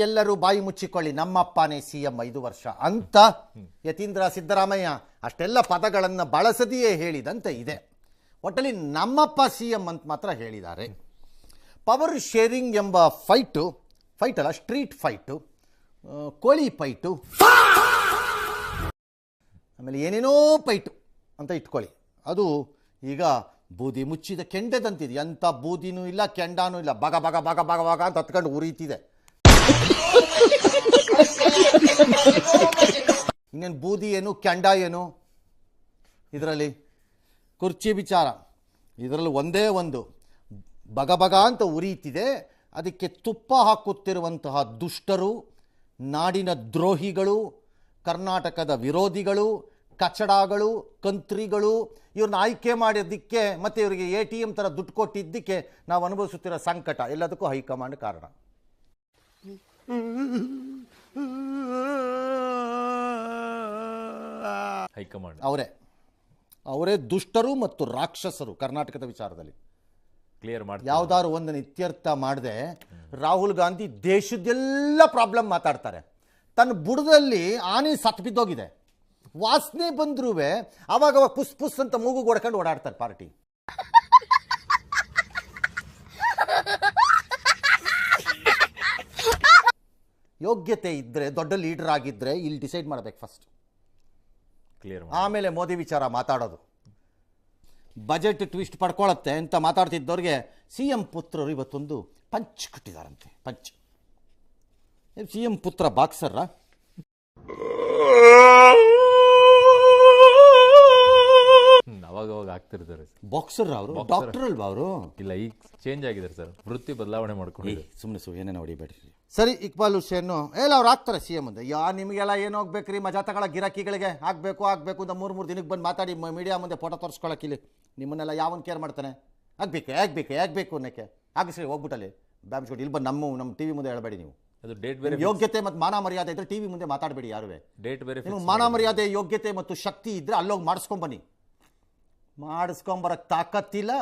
ಎಲ್ಲರೂ ಬಾಯಿ ಮುಚ್ಚಿಕೊಳ್ಳಿ, ನಮ್ಮಪ್ಪನೇ CM 5 ವರ್ಷ ಅಂತ ಯತೀಂದ್ರ ಸಿದ್ದರಾಮಯ್ಯ ಅಷ್ಟೆಲ್ಲ ಪದಗಳನ್ನು ಬಳಸದೆಯೇ ಹೇಳಿದಂತೆ ಇದೆ. ಒಟ್ಟಲ್ಲಿ ನಮ್ಮಪ್ಪ CM ಅಂತ ಮಾತ್ರ ಹೇಳಿದ್ದಾರೆ. ಪವರ್ ಶೇರಿಂಗ್ ಎಂಬ ಫೈಟ್ ಅಲ್ಲ, ಸ್ಟ್ರೀಟ್ ಫೈಟು, ಕೋಳಿ ಫೈಟು, ಆಮೇಲೆ ಏನೇನೋ ಫೈಟು ಅಂತ ಇಟ್ಕೊಳ್ಳಿ. ಅದು ಈಗ ಬೂದಿ ಮುಚ್ಚಿದ ಕೆಂಡದಂತಿದೆ. ಎಂಥ ಬೂದಿನೂ ಇಲ್ಲ, ಕೆಂಡನೂ ಇಲ್ಲ, ಬಗ ಬಗ ಬಗ ಬಗ ಬಗ ಅಂತ ಹತ್ಕೊಂಡು ಉರಿತಿದೆ. ಇನ್ನೇನು ಬೂದಿ ಏನು ಕೆಂಡ ಏನು ಇದರಲ್ಲಿ? ಕುರ್ಚಿ ವಿಚಾರ ಇದರಲ್ಲಿ ಒಂದೇ ಒಂದು ಬಗ ಬಗ ಅಂತ ಉರಿಯುತ್ತಿದೆ. ಅದಕ್ಕೆ ತುಪ್ಪ ಹಾಕುತ್ತಿರುವಂತಹ ದುಷ್ಟರು, ನಾಡಿನ ದ್ರೋಹಿಗಳು, ಕರ್ನಾಟಕದ ವಿರೋಧಿಗಳು, ಕಚಡಗಳು, ಕಂತ್ರಿಗಳು, ಇವ್ರನ್ನ ಆಯ್ಕೆ ಮಾಡಿದ್ದಕ್ಕೆ ಮತ್ತು ಇವರಿಗೆ ATM ಥರ ದುಡ್ಡು ಕೊಟ್ಟಿದ್ದಕ್ಕೆ ನಾವು ಅನುಭವಿಸುತ್ತಿರೋ ಸಂಕಟ ಎಲ್ಲದಕ್ಕೂ ಹೈಕಮಾಂಡ್ ಕಾರಣ. ಹೈಕಮಾಂಡ್ ಅವರೇ ದುಷ್ಟರು ಮತ್ತು ರಾಕ್ಷಸರು ಕರ್ನಾಟಕದ ವಿಚಾರದಲ್ಲಿ. ಕ್ಲಿಯರ್ ಮಾಡಿ ಯಾವ್ದಾದ್ರು ಒಂದನ್ನು ಇತ್ಯರ್ಥ ಮಾಡದೆ ರಾಹುಲ್ ಗಾಂಧಿ ದೇಶದೆಲ್ಲ ಪ್ರಾಬ್ಲಮ್ ಮಾತಾಡ್ತಾರೆ. ತನ್ನ ಬುಡದಲ್ಲಿ ಆನೆ ಸತ್ತು ಬಿದ್ದೋಗಿದೆ, ವಾಸನೆ ಬಂದ್ರೂ ಅವಾಗ ಪುಸ್ ಪುಸ್ ಅಂತ ಮೂಗು ಹೊಡ್ಕೊಂಡು ಓಡಾಡ್ತಾರೆ ಪಾರ್ಟಿ. ಯೋಗ್ಯತೆ ಇದ್ದರೆ, ದೊಡ್ಡ ಲೀಡರ್ ಆಗಿದ್ದರೆ ಇಲ್ಲಿ ಡಿಸೈಡ್ ಮಾಡಬೇಕು ಫಸ್ಟ್, ಕ್ಲಿಯರ್ ಆಮೇಲೆ ಮೋದಿ ವಿಚಾರ ಮಾತಾಡೋದು. ಬಜೆಟ್ ಟ್ವಿಸ್ಟ್ ಪಡ್ಕೊಳ್ಳುತ್ತೆ ಅಂತ ಮಾತಾಡ್ತಿದ್ದವ್ರಿಗೆ CM ಪುತ್ರರು ಇವತ್ತೊಂದು ಪಂಚ್ ಕಟ್ಟಿದಾರಂತೆ. ಪಂಚ್. CM ಪುತ್ರ ಬಾಕ್ಸರ್ರಾ? ಅವಾಗ ಆಗ್ತಿರ್ತಾರೆ. ಬಾಕ್ಸರ್ ಅವರು? ಡಾಕ್ಟರ್ ಅಲ್ವಾ ಅವರು? ಇಲ್ಲ, ಈಗ ಚೇಂಜ್ ಆಗಿದ್ದಾರೆ ಸರ್, ವೃತ್ತಿ ಬದಲಾವಣೆ ಮಾಡ್ಕೊಂಡು. ಸುಮ್ಮನೆ ಏನೇನೋ ಹೊಡಿಬೇಡ್ರಿ. ಸರಿ, ಇಕ್ಬಾಲ್ ಹುಸೇನ್ ಅವ್ರು ಆಗ್ತಾರೆ CM ಮುಂದೆ. ನಿಮಗೆಲ್ಲ ಏನು ಹೋಗ್ಬೇಕ್ರಿ, ಮಜಾ ತಗೊಳ್ಳೋ ಗಿರಾಕಿಗಳಿಗೆ ಆಗಬೇಕು ಅಂತ 3 ದಿನಕ್ಕೆ ಬಂದು ಮಾತಾಡಿ ಮೀಡಿಯಾ ಮುಂದೆ ಫೋಟೋ ತೋರಿಸ್ಕೊಳ್ಳೋಕ್ಕಿಲ್ಲಿ ನಿಮ್ಮನ್ನೆಲ್ಲ ಯಾವನ್ ಕೇರ್ ಮಾಡ್ತಾನೆ? ಆಗಬೇಕು ಅನ್ನೋಕ್ಕೆ ಆಗಿಸ್ರಿ ಹೋಗ್ಬಿಟ್ಟಲ್ಲಿ ಬ್ಯಾಮ್ಸ್ಕೊಟ್ಟು ಇಲ್ಲಿ ಬಂದು ನಮ್ಮ TV ಮುಂದೆ ಹೇಳಬೇಡಿ ನೀವು. ಅದು ಡೇಟ್ ಬೇರೆ. ಯೋಗ್ಯತೆ ಮತ್ತು ಮಾನ ಮರ್ಯಾದೆ ಇದ್ರೆ TV ಮುಂದೆ ಮಾತಾಡಬೇಡಿ ಯಾರುವೆ. ಡೇಟ್ ಬೇರೆ. ನೀವು ಮಾನ ಮರ್ಯಾದೆ, ಯೋಗ್ಯತೆ ಮತ್ತು ಶಕ್ತಿ ಇದ್ರೆ ಅಲ್ಲೋಗಿ ಮಾಡಿಸ್ಕೊಂಬನ್ನಿ. ಮಾಡಿಸ್ಕೊಂಬರಕ್ಕೆ ತಾಕತ್ತಿಲ್ಲ.